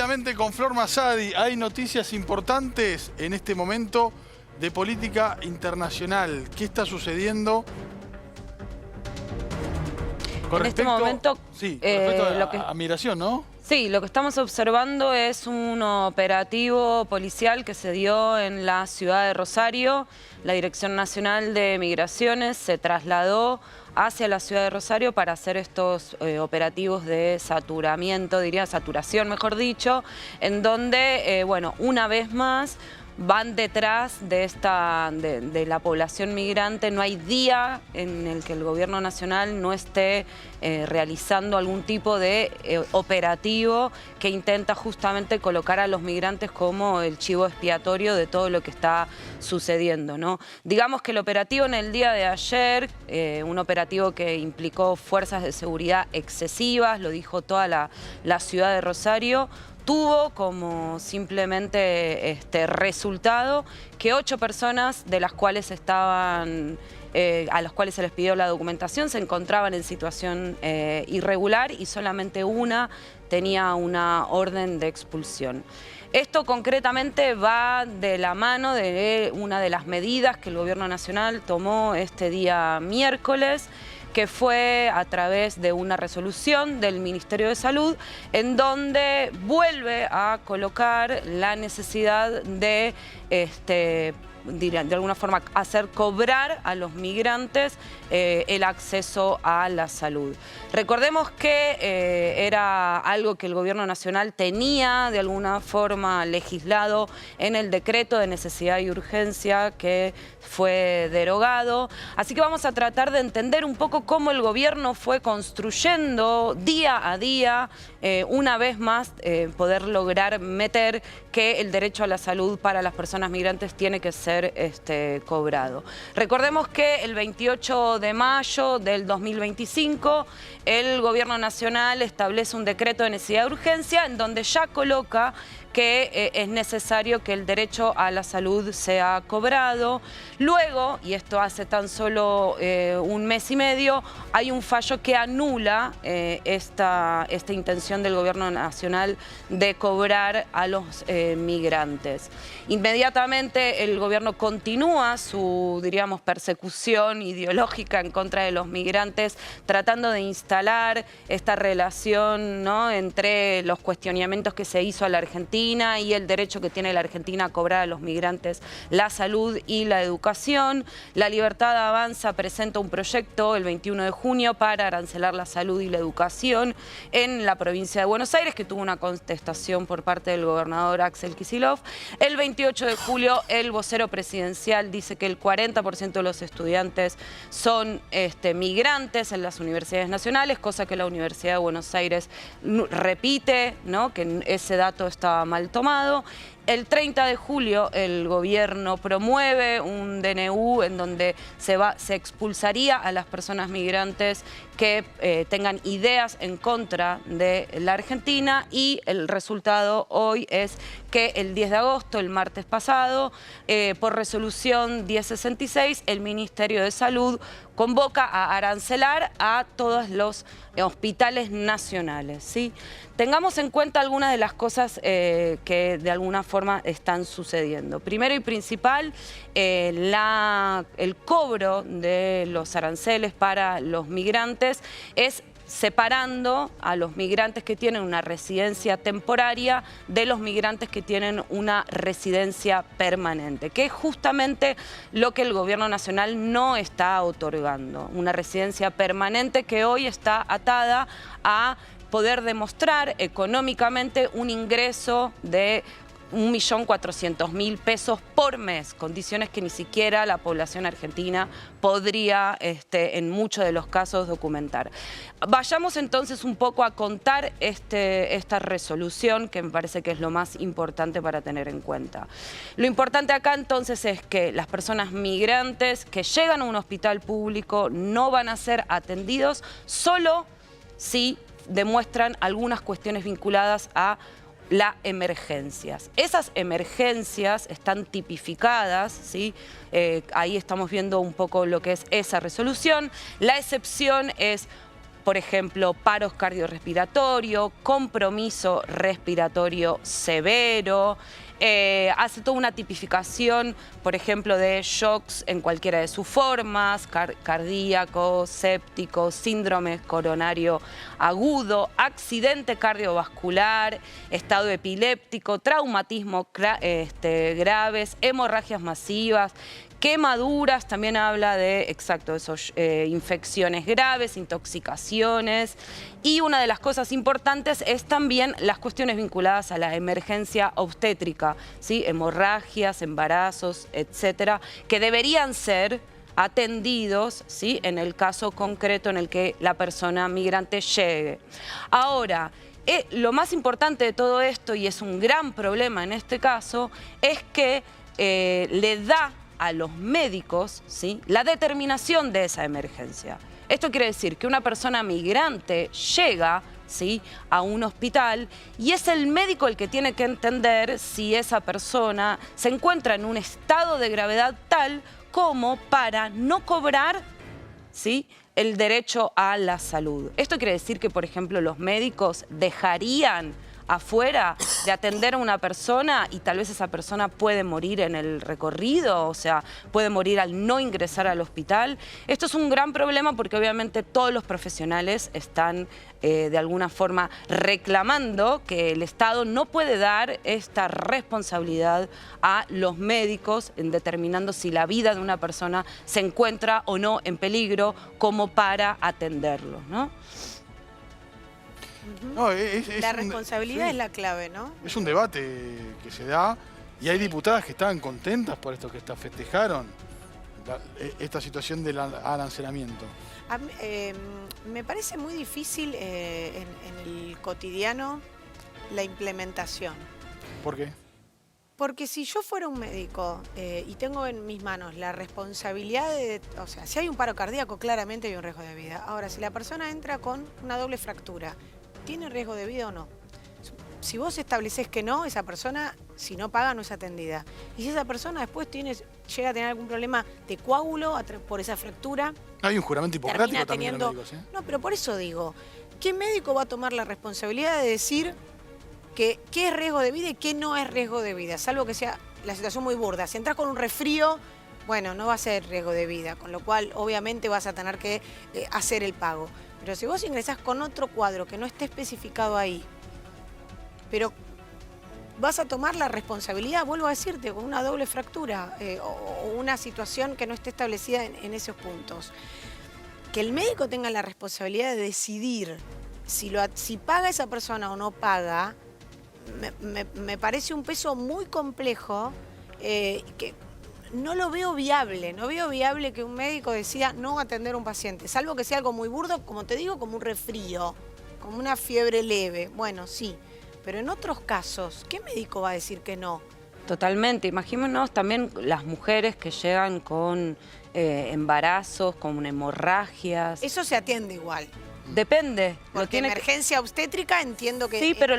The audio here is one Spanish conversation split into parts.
rápidamente con Flor Massadi. Hay noticias importantes en este momento de política internacional. ¿Qué está sucediendo? Con en este momento, sí, con respecto a migración, ¿no? Sí, lo que estamos observando es un operativo policial que se dio en la ciudad de Rosario. La Dirección Nacional de Migraciones se trasladó hacia la ciudad de Rosario para hacer estos operativos de saturamiento, saturación mejor dicho, en donde, bueno, una vez más van detrás de la población migrante. No hay día en el que el gobierno nacional no esté realizando algún tipo de operativo que intenta justamente colocar a los migrantes como el chivo expiatorio de todo lo que está sucediendo, ¿no? Digamos que el operativo en el día de ayer, un operativo que implicó fuerzas de seguridad excesivas, lo dijo toda la ciudad de Rosario, tuvo como simplemente resultado que 8 personas de las cuales estaban, a las cuales se les pidió la documentación, se encontraban en situación irregular y solamente una tenía una orden de expulsión. Esto concretamente va de la mano de una de las medidas que el Gobierno Nacional tomó este día miércoles, que fue a través de una resolución del Ministerio de Salud, en donde vuelve a colocar la necesidad de alguna forma hacer cobrar a los migrantes el acceso a la salud. Recordemos que era algo que el Gobierno Nacional tenía de alguna forma legislado en el decreto de necesidad y urgencia que fue derogado. Así que vamos a tratar de entender un poco cómo el gobierno fue construyendo día a día, una vez más, poder lograr meter que el derecho a la salud para las personas migrantes tiene que ser cobrado. Recordemos que el 28 de mayo del 2025 el Gobierno Nacional establece un decreto de necesidad de urgencia en donde ya coloca que es necesario que el derecho a la salud sea cobrado. Luego, y esto hace tan solo un mes y medio, hay un fallo que anula esta intención del Gobierno Nacional de cobrar a los migrantes. Inmediatamente el gobierno continúa su, diríamos, persecución ideológica en contra de los migrantes, tratando de instalar esta relación, ¿no?, entre los cuestionamientos que se hizo a la Argentina y el derecho que tiene la Argentina a cobrar a los migrantes la salud y la educación. La Libertad Avanza presenta un proyecto el 21 de junio para arancelar la salud y la educación en la provincia de Buenos Aires, que tuvo una contestación por parte del gobernador Axel Kicillof. El 28 de julio el vocero presidencial dice que el 40% de los estudiantes son migrantes en las universidades nacionales, cosa que la Universidad de Buenos Aires repite, ¿no?, que ese dato está mal tomado. El 30 de julio el gobierno promueve un DNU en donde se expulsaría a las personas migrantes que tengan ideas en contra de la Argentina, y el resultado hoy es que el 10 de agosto, el martes pasado, por resolución 1066, el Ministerio de Salud convoca a arancelar a todos los hospitales nacionales, ¿sí? Tengamos en cuenta algunas de las cosas que de alguna forma están sucediendo. Primero y principal, el cobro de los aranceles para los migrantes es separando a los migrantes que tienen una residencia temporaria de los migrantes que tienen una residencia permanente, que es justamente lo que el Gobierno Nacional no está otorgando. Una residencia permanente que hoy está atada a poder demostrar económicamente un ingreso de 1.400.000 pesos por mes, condiciones que ni siquiera la población argentina podría, en muchos de los casos, documentar. Vayamos entonces un poco a contar esta resolución, que me parece que es lo más importante para tener en cuenta. Lo importante acá entonces es que las personas migrantes que llegan a un hospital público no van a ser atendidos solo si demuestran algunas cuestiones vinculadas a las emergencias. Esas emergencias están tipificadas, ¿sí? Ahí estamos viendo un poco lo que es esa resolución. La excepción es por ejemplo, paros cardiorrespiratorios, compromiso respiratorio severo, hace toda una tipificación, por ejemplo, de shocks en cualquiera de sus formas, cardíaco, séptico, síndrome coronario agudo, accidente cardiovascular, estado epiléptico, traumatismo graves, hemorragias masivas, quemaduras, también habla de, exacto, esos, infecciones graves, intoxicaciones. Y una de las cosas importantes es también las cuestiones vinculadas a la emergencia obstétrica, ¿sí? Hemorragias, embarazos, etcétera, que deberían ser atendidos, ¿sí? En el caso concreto en el que la persona migrante llegue. Ahora, lo más importante de todo esto, y es un gran problema en este caso, es que le da a los médicos, ¿sí?, la determinación de esa emergencia. Esto quiere decir que una persona migrante llega, ¿sí?, a un hospital y es el médico el que tiene que entender si esa persona se encuentra en un estado de gravedad tal como para no cobrar, ¿sí?, el derecho a la salud. Esto quiere decir que, por ejemplo, los médicos dejarían afuera de atender a una persona y tal vez esa persona puede morir en el recorrido, o sea, puede morir al no ingresar al hospital. Esto es un gran problema porque obviamente todos los profesionales están de alguna forma reclamando que el Estado no puede dar esta responsabilidad a los médicos en determinando si la vida de una persona se encuentra o no en peligro como para atenderlo, ¿no? No, la responsabilidad es la clave, ¿no? Es un debate que se da y hay diputadas que estaban contentas por esto, que festejaron esta situación del arancelamiento. Me parece muy difícil en el cotidiano la implementación. ¿Por qué? Porque si yo fuera un médico y tengo en mis manos la responsabilidad de... O sea, si hay un paro cardíaco, claramente hay un riesgo de vida. Ahora, si la persona entra con una doble fractura, ¿tiene riesgo de vida o no? Si vos establecés que no, esa persona, si no paga, no es atendida. Y si esa persona después llega a tener algún problema de coágulo por esa fractura... Hay un juramento hipocrático también de los médicos, ¿eh? No, pero por eso digo, ¿qué médico va a tomar la responsabilidad de decir qué es riesgo de vida y qué no es riesgo de vida? Salvo que sea la situación muy burda. Si entras con un resfrío, bueno, no va a ser riesgo de vida, con lo cual obviamente vas a tener que hacer el pago. Pero si vos ingresás con otro cuadro que no esté especificado ahí, pero vas a tomar la responsabilidad, vuelvo a decirte, con una doble fractura o una situación que no esté establecida en esos puntos. Que el médico tenga la responsabilidad de decidir si paga esa persona o no paga, me parece un peso muy complejo que no lo veo viable. No veo viable que un médico decida no atender a un paciente, salvo que sea algo muy burdo, como te digo, como un resfrío, como una fiebre leve. Bueno, sí, pero en otros casos, ¿qué médico va a decir que no? Totalmente. Imaginémonos también las mujeres que llegan con embarazos, con hemorragias. Eso se atiende igual. Depende. Porque emergencia obstétrica entiendo que... Sí, pero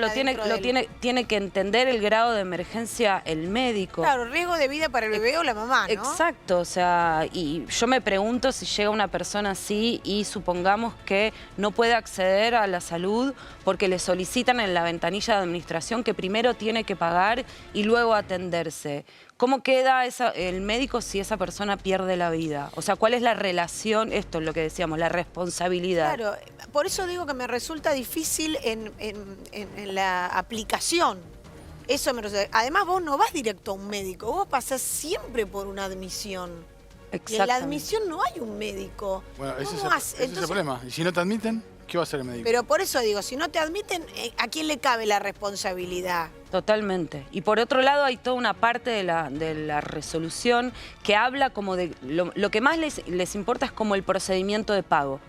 tiene que entender el grado de emergencia el médico. Claro, riesgo de vida para el bebé o la mamá, ¿no? Exacto, o sea, y yo me pregunto si llega una persona así y supongamos que no puede acceder a la salud porque le solicitan en la ventanilla de administración que primero tiene que pagar y luego atenderse. ¿Cómo queda el médico si esa persona pierde la vida? O sea, ¿cuál es la relación? Esto es lo que decíamos, la responsabilidad. Claro, por eso digo que me resulta difícil en la aplicación. Eso me resulta. Además, vos no vas directo a un médico, vos pasás siempre por una admisión. Y en la admisión no hay un médico. Bueno, ese es el problema. ¿Y si no te admiten, qué va a hacer el médico? Pero por eso digo, si no te admiten, ¿a quién le cabe la responsabilidad? Totalmente. Y por otro lado hay toda una parte de la resolución que habla como de... Lo que más les importa es como el procedimiento de pago.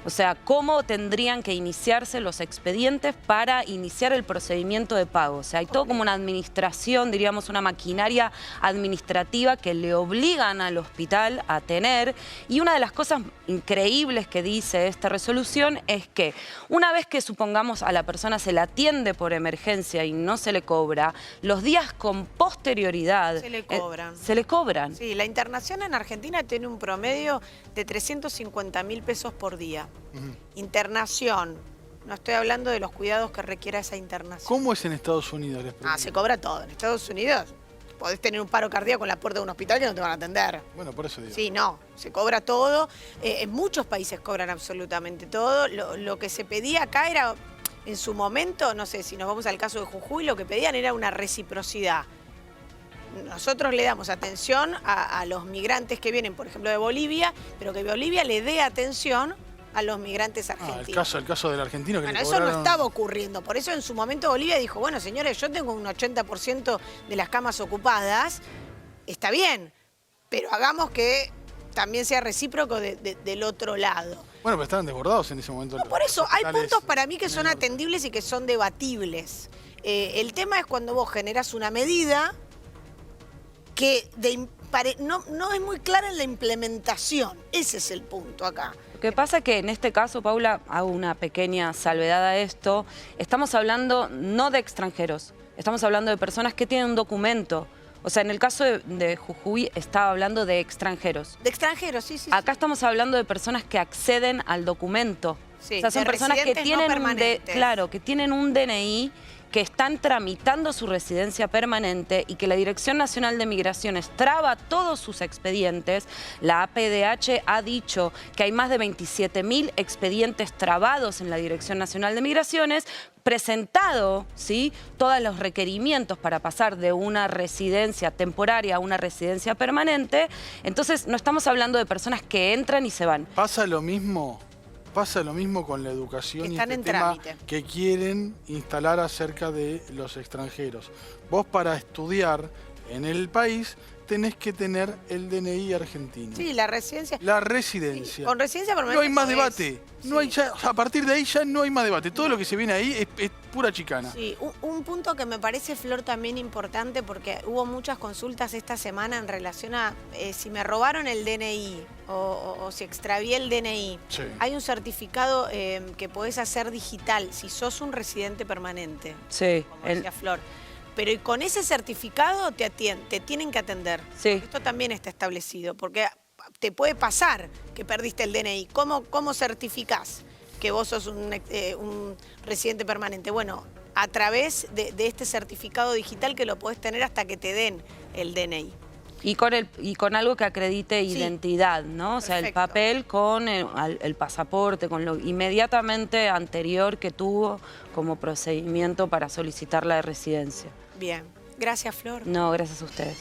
O sea, cómo tendrían que iniciarse los expedientes para iniciar el procedimiento de pago. O sea, hay todo como una administración, diríamos, una maquinaria administrativa que le obligan al hospital a tener. Y una de las cosas increíbles que dice esta resolución es que una vez que supongamos a la persona se la atiende por emergencia y no se le cobra, los días con posterioridad... Se le cobran. Se le cobran. Sí, la internación en Argentina tiene un promedio de 350.000 pesos por día. vida. Internación. No estoy hablando de los cuidados que requiera esa internación. ¿Cómo es en Estados Unidos? Se cobra todo. En Estados Unidos podés tener un paro cardíaco en la puerta de un hospital que no te van a atender. Bueno, por eso digo. Sí, no, se cobra todo. En muchos países cobran absolutamente todo. Lo que se pedía acá era, en su momento, no sé, si nos vamos al caso de Jujuy, lo que pedían era una reciprocidad. Nosotros le damos atención a los migrantes que vienen, por ejemplo, de Bolivia, pero que Bolivia le dé atención a los migrantes argentinos. El caso del argentino que bueno, le eso cobraron... no estaba ocurriendo. Por eso en su momento Bolivia dijo, bueno, señores, yo tengo un 80% de las camas ocupadas, está bien, pero hagamos que también sea recíproco del otro lado. Bueno, pero estaban desbordados en ese momento. No, por eso, hay puntos para mí que son atendibles y que son debatibles. El tema es cuando vos generás una medida que no es muy clara en la implementación. Ese es el punto acá. Lo que pasa es que en este caso, Paula, hago una pequeña salvedad a esto, estamos hablando no de extranjeros, estamos hablando de personas que tienen un documento. O sea, en el caso de Jujuy estaba hablando de extranjeros. De extranjeros, sí. Acá estamos hablando de personas que acceden al documento. Sí, o sea, son personas que tienen, que tienen un DNI, que están tramitando su residencia permanente y que la Dirección Nacional de Migraciones traba todos sus expedientes. La APDH ha dicho que hay más de 27.000 expedientes trabados en la Dirección Nacional de Migraciones, presentado, ¿sí?, todos los requerimientos para pasar de una residencia temporaria a una residencia permanente. Entonces, no estamos hablando de personas que entran y se van. Pasa lo mismo con la educación y este tema que quieren instalar acerca de los extranjeros. Vos para estudiar en el país tenés que tener el DNI argentino. Sí, la residencia. La residencia. Sí, con residencia permanente. No hay más debate. No hay ya, a partir de ahí ya no hay más debate. Todo lo que se viene ahí es pura chicana. Sí, un punto que me parece, Flor, también importante, porque hubo muchas consultas esta semana en relación a si me robaron el DNI o si extravié el DNI. Sí. Hay un certificado que podés hacer digital si sos un residente permanente. Sí. Como decía Flor. Pero y con ese certificado te tienen que atender. Sí. Esto también está establecido, porque te puede pasar que perdiste el DNI. ¿Cómo certificás que vos sos un residente permanente? Bueno, a través de este certificado digital que lo podés tener hasta que te den el DNI. Y con algo que acredite identidad, ¿no? O sea, el papel con el pasaporte, con lo inmediatamente anterior que tuvo como procedimiento para solicitar la residencia. Bien. Gracias, Flor. No, gracias a ustedes.